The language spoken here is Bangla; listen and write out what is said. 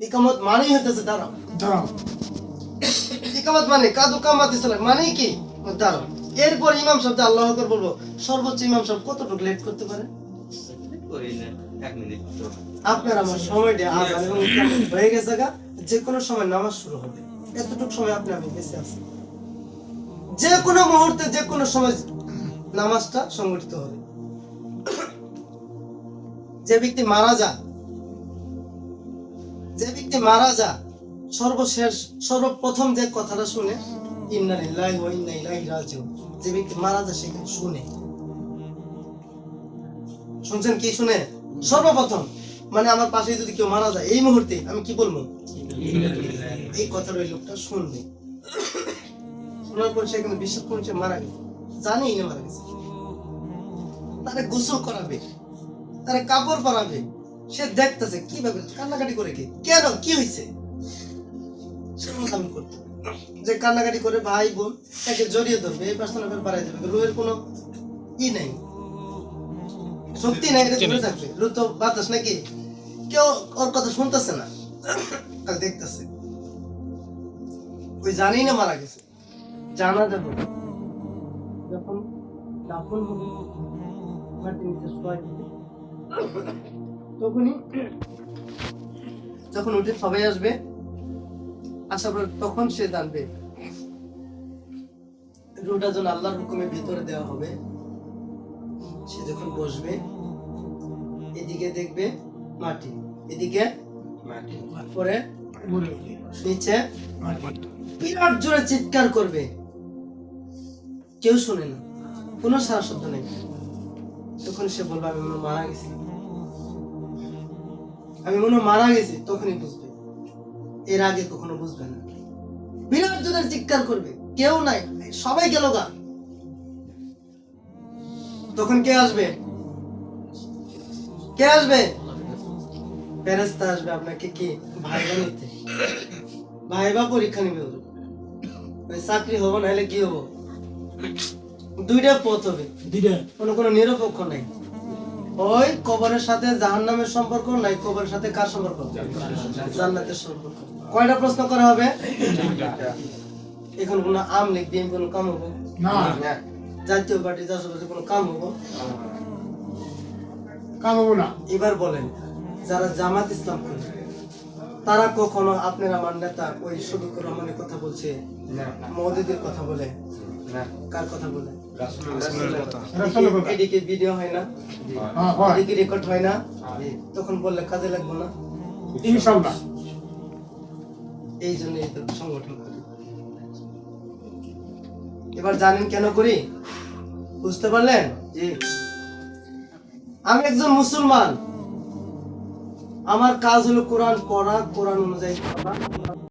ইকামত মানেই হইতেছে দাঁড়াও। দাঁড়াও। ইকামত মানে কাদু কামাতিস সালাত মানে কি দাঁড়াও। এরপর ইমাম সাহেব আল্লাহু আকবার বলবো, সর্বোচ্চ ইমাম সাহেব কতটুকু লেট করতে পারে? করি না 1 মিনিট। আপনার আমার সময়টা আজান এবং ইকামত হয়ে গেছে গা, যে কোনো সময় নামাজ শুরু হবে, এতটুকু সময় আপনি আমি বেঁচে আছি। যে কোনো মুহূর্তে যে কোনো সময় নামাজটা সংগঠিত হবে। যে ব্যক্তি মারা যায় সর্বশেষ সর্বপ্রথম যে কথাটা শুনে ইন্না লিল্লাহি ওয়া ইন্না ইলাইহি রাজিউন, যে ব্যক্তি মারা যায় সেখানে শুনে, শুনছেন কি শুনে? সর্বপ্রথম মানে আমার পাশে যদি কেউ মারা যায় এই মুহূর্তে আমি কি বলবো? এই কথাটা ওই লোকটা শুনবে। শোনার পর সেখানে বিশ্বাস করছে মারা গেছে, জানেই না মারা গেছে, তারে গোসল করাবে, তারে কাপড় পরাবে, সে দেখতেছে কিভাবে কান্নাকাটি করে, কি কেন কি হয়েছে আমি করতে, যে কান্নাকাটি করে ভাই বোন তাকে জড়িয়ে ধরবে, এই পাশে বাড়াই যাবে, রুহের কোনো ই নাই, শক্তি নাই, এটা ধরে থাকবে। রু তো বাতাস নাকি, কেউ ওর কথা শুনতেছে না, আর দেখতেছে ওই জানেই না মারা গেছে। জানা যাবে যখন দাফন হবে, মাটির নিচে শোয়া দিবে, তখনই যখন উঠে সবাই আসবে, আসার পর তখন সে জানবে রুটা যখন আল্লাহর হুকুমে ভিতরে দেওয়া হবে, সে যখন বসবে এদিকে দেখবে মাটি, এদিকে মাটি। পরে নিচে বিরাট জোরে চিৎকার করবে, কেউ শুনে না, কোনো সারা শব্দ নেই। তখন সে বলবে আমি মনে হয় মারা গেছি, আমি মনে হয় মারা গেছি, তখনই বুঝবে, এর আগে কখনো বুঝবে না। বিরাট জোরে চিৎকার করবে, কেউ নাই, সবাই গেল গা। তখন কে আসবে? কে আসবে? ফেরেশতা আসবে আপনাকে কি ভাইবা নিতে, ভাইবা পরীক্ষা নিবে। ওই চাকরি হবো নাহলে কি হবো, দুইটা পথ হবে, কোনো নিরপেক্ষ নাই। ওই কবরের সাথে জাহান্নামের সম্পর্ক নাই, কবরের সাথে কার সম্পর্ক? জান্নাতের সম্পর্ক। কয়টা প্রশ্ন করা হবে? এখন কোনো আম লিখ দিয়ে কোনো কাম হবো না, জাতীয় পার্টি চাষবাসে কোনো কাম হবো? কাম হবো না। এবার বলেন, যারা জামাত ইসলাম করে তারা কখনো আপনার আমার নেতা ওই শফিকুর রহমানের কথা বলছে না, মওদুদের কথা বলে? না, কার কথা বলে? রাসূলের কথা। রাসূলের কথা। এদিকে ভিডিও হয় না, হ্যাঁ, হয়। এদিকে রেকর্ড হয় না, তখন বললে কাজে লাগবে না। ইনশাআল্লাহ। এই জন্য এই তো সংগঠন করি। এবার জানেন কেন করি? বুঝতে পারলেন? জি। আমি একজন মুসলমান, আমার কাজ হলো কোরআন পড়া, কোরআন অনুযায়ী চলা।